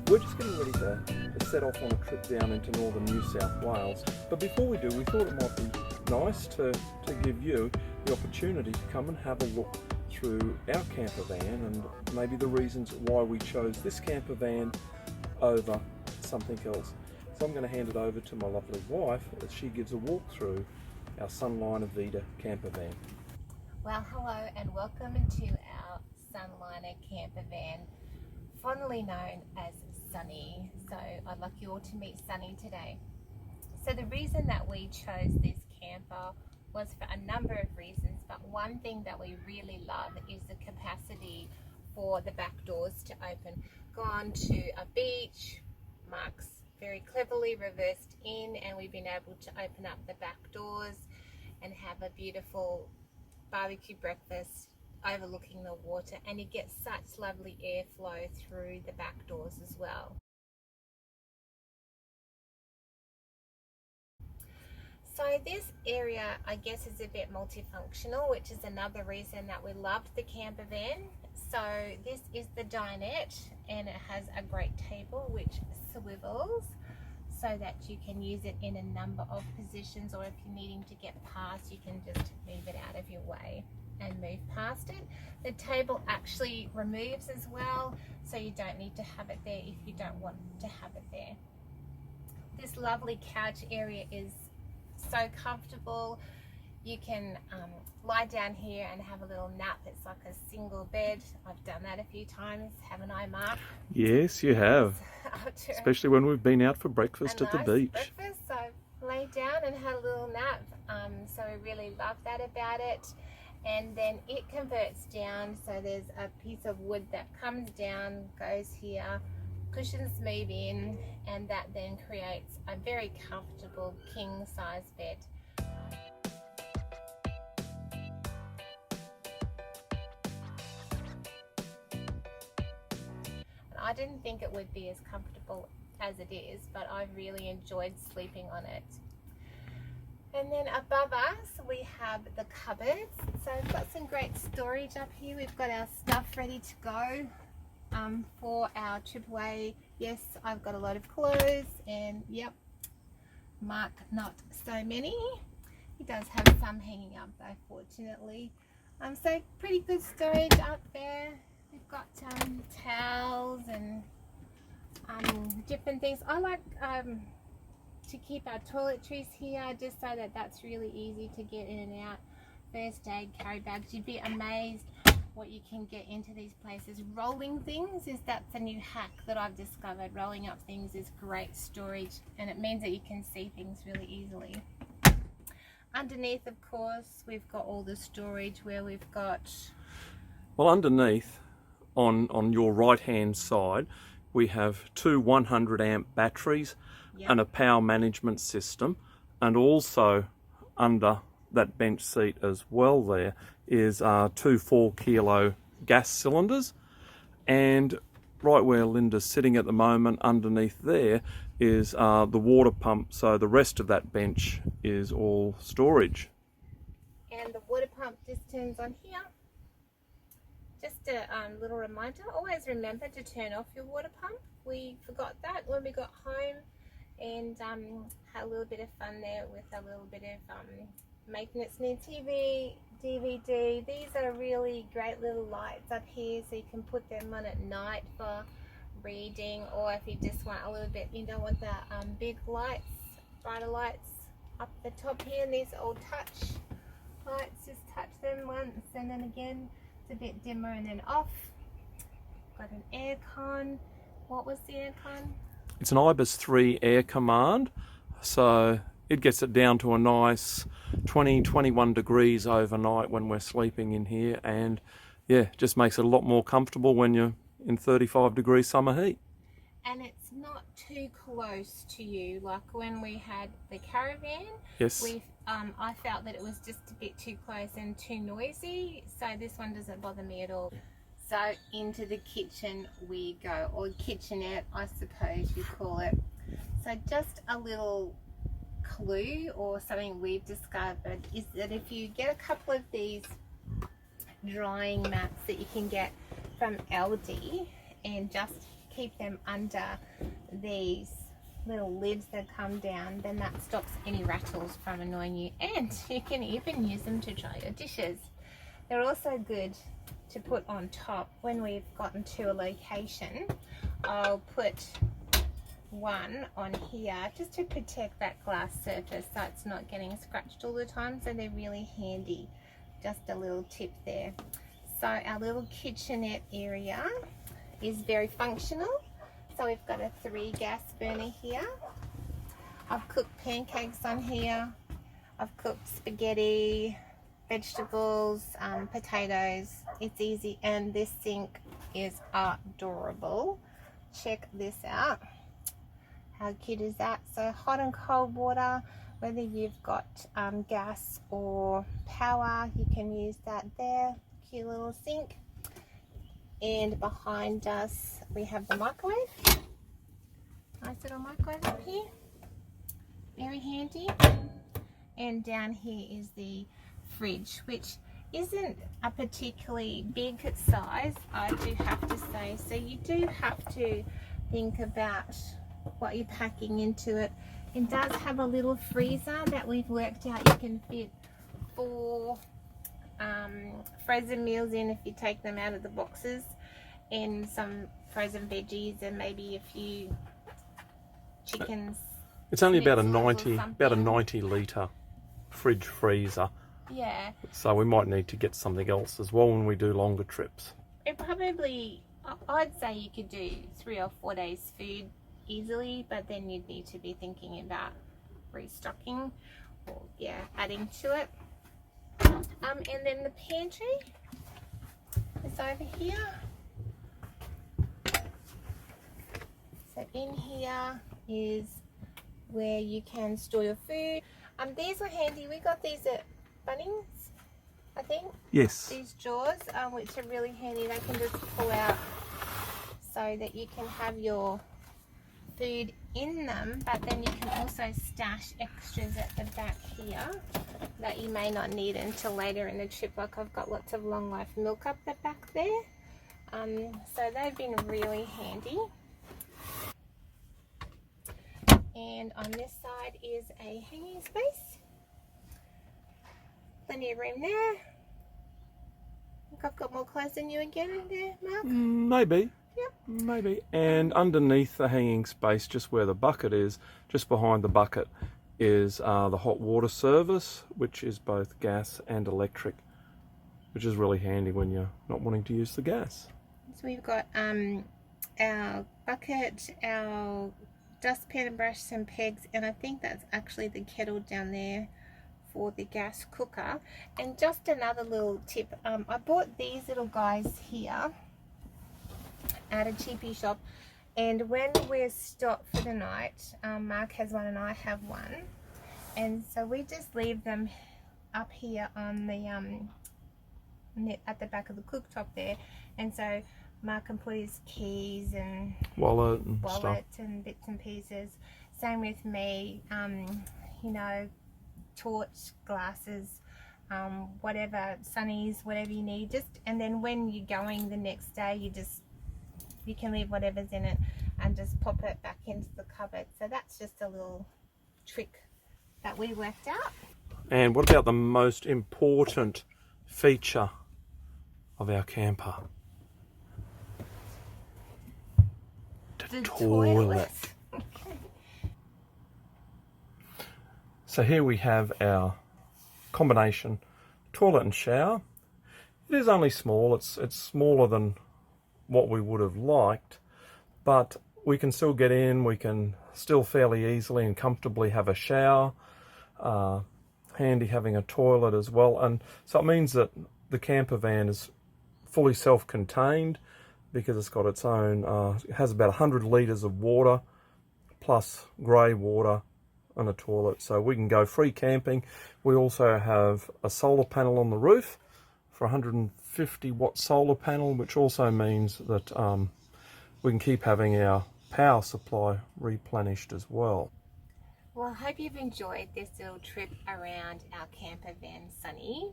we're just getting ready to set off on a trip down into northern New South Wales. But before we do, we thought it might be nice to give you the opportunity to come and have a look through our camper van and maybe the reasons why we chose this camper van over something else. So I'm going to hand it over to my lovely wife as she gives a walk through our Sunliner Vida camper van. Well, hello and welcome to our Sunliner Campervan, fondly known as Sunny. So I'd like you all to meet Sunny today. So the reason that we chose this camper was for a number of reasons, but one thing that we really love is the capacity for the back doors to open. Gone to a beach, Mark's very cleverly reversed in, and we've been able to open up the back doors and have a beautiful barbecue breakfast overlooking the water, and you get such lovely airflow through the back doors as well. So this area, I guess, is a bit multifunctional, which is another reason that we loved the camper van. So this is the dinette, and it has a great table which swivels so that you can use it in a number of positions, or if you're needing to get past, you can just move it out of your way and move past it. The table actually removes as well, so you don't need to have it there if you don't want to have it there. This lovely couch area is so comfortable. You can lie down here and have a little nap. It's like a single bed. I've done that a few times, haven't I, Mark? Yes, you have. Especially when we've been out for breakfast at the beach. Breakfast, so I've laid down and had a little nap. So we really love that about it. And then it converts down, so there's a piece of wood that comes down, goes here, cushions move in, and that then creates a very comfortable king size bed. I didn't think it would be as comfortable as it is, but I've really enjoyed sleeping on it. And then above us we have the cupboards. So we've got some great storage up here. We've got our stuff ready to go for our trip away. Yes, I've got a lot of clothes, and yep, Mark not so many. He does have some hanging up though, fortunately. So pretty good storage up there. We've got towels and different things. I like to keep our toiletries here, just so that that's really easy to get in and out. First aid carry bags. You'd be amazed what you can get into these places. Rolling things that's a new hack that I've discovered. Rolling up things is great storage, and it means that you can see things really easily. Underneath, of course, we've got all the storage where we've got... Well, underneath, on your right hand side, we have two 100 amp batteries. Yep. And a power management system, and also under that bench seat as well there is two 4-kilo gas cylinders, and right where Linda's sitting at the moment underneath there is the water pump, so the rest of that bench is all storage. And the water pump just turns on here. Just a little reminder, always remember to turn off your water pump. We forgot that when we got home, and had a little bit of fun there with a little bit of making its new TV, DVD. These are really great little lights up here, so you can put them on at night for reading, or if you just want a little bit, you don't want the big lights, brighter lights up the top here. And these are all touch lights, just touch them once and then again it's a bit dimmer and then off. Got an aircon. What was the aircon? It's an IBIS 3 air command, so it gets it down to a nice 20-21 degrees overnight when we're sleeping in here, and yeah, just makes it a lot more comfortable when you're in 35 degree summer heat. And it's not too close to you, like when we had the caravan. Yes. I felt that it was just a bit too close and too noisy, so this one doesn't bother me at all. So into the kitchen we go, or kitchenette I suppose you call it. So just a little clue or something we've discovered is that if you get a couple of these drying mats that you can get from Aldi and just keep them under these little lids that come down, then that stops any rattles from annoying you, and you can even use them to dry your dishes. They're also good to put on top when we've gotten to a location. I'll put one on here just to protect that glass surface so it's not getting scratched all the time, so they're really handy. Just a little tip there. So our little kitchenette area is very functional. So we've got a 3 gas burner here. I've cooked pancakes on here. I've cooked spaghetti, vegetables, potatoes. It's easy, and this sink is adorable. Check this out. How cute is that? So hot and cold water, whether you've got gas or power, you can use that there. Cute little sink. And behind us we have the microwave. Nice little microwave up here. Very handy. And down here is the fridge, which isn't a particularly big size, I do have to say. So you do have to think about what you're packing into it. It does have a little freezer that we've worked out you can fit 4 frozen meals in if you take them out of the boxes, and some frozen veggies and maybe a few chickens. It's only about a schnitzels 90 litre fridge freezer. Yeah. So we might need to get something else as well when we do longer trips. It probably, I'd say you could do 3 or 4 days food easily, but then you'd need to be thinking about restocking or adding to it. And then the pantry is over here. So in here is where you can store your food. These were handy. We got these at Bunnings, I think. Yes. These drawers, which are really handy. They can just pull out so that you can have your food in them, but then you can also stash extras at the back here that you may not need until later in the trip. Like I've got lots of long life milk up the back there. So they've been really handy. And on this side is a hanging space. Plenty of room there. I think I've got more clothes than you again in there, Mark? Maybe. Yep. Maybe. And underneath the hanging space, just where the bucket is, just behind the bucket is the hot water service, which is both gas and electric, which is really handy when you're not wanting to use the gas. So we've got our bucket, our dustpan and brush and pegs, and I think that's actually the kettle down there for the gas cooker. And just another little tip, I bought these little guys here at a cheapie shop, and when we're stopped for the night, Mark has one and I have one, and so we just leave them up here on the at the back of the cooktop there, and so Mark can put his keys and wallet and stuff and bits and pieces. Same with me, you know, torch, glasses, whatever, sunnies, whatever you need. Just, and then when you're going the next day, you can leave whatever's in it and just pop it back into the cupboard. So that's just a little trick that we worked out. And what about the most important feature of our camper? The toilet. Okay. So here we have our combination toilet and shower. It is only small. It's smaller than what we would have liked, but we can still get in. We can still fairly easily and comfortably have a shower. Handy having a toilet as well, and so it means that the camper van is fully self-contained because it's got its own, it has about 100 litres of water plus grey water and a toilet, so we can go free camping. We also have a solar panel on the roof for 150 watt solar panel, which also means that we can keep having our power supply replenished as well. Well, I hope you've enjoyed this little trip around our camper van, Sunny.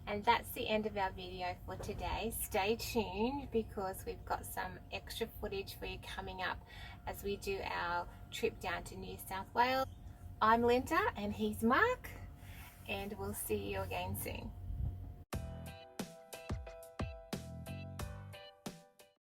And that's the end of our video for today. Stay tuned because we've got some extra footage for you coming up as we do our trip down to New South Wales. I'm Linda and he's Mark, and we'll see you again soon.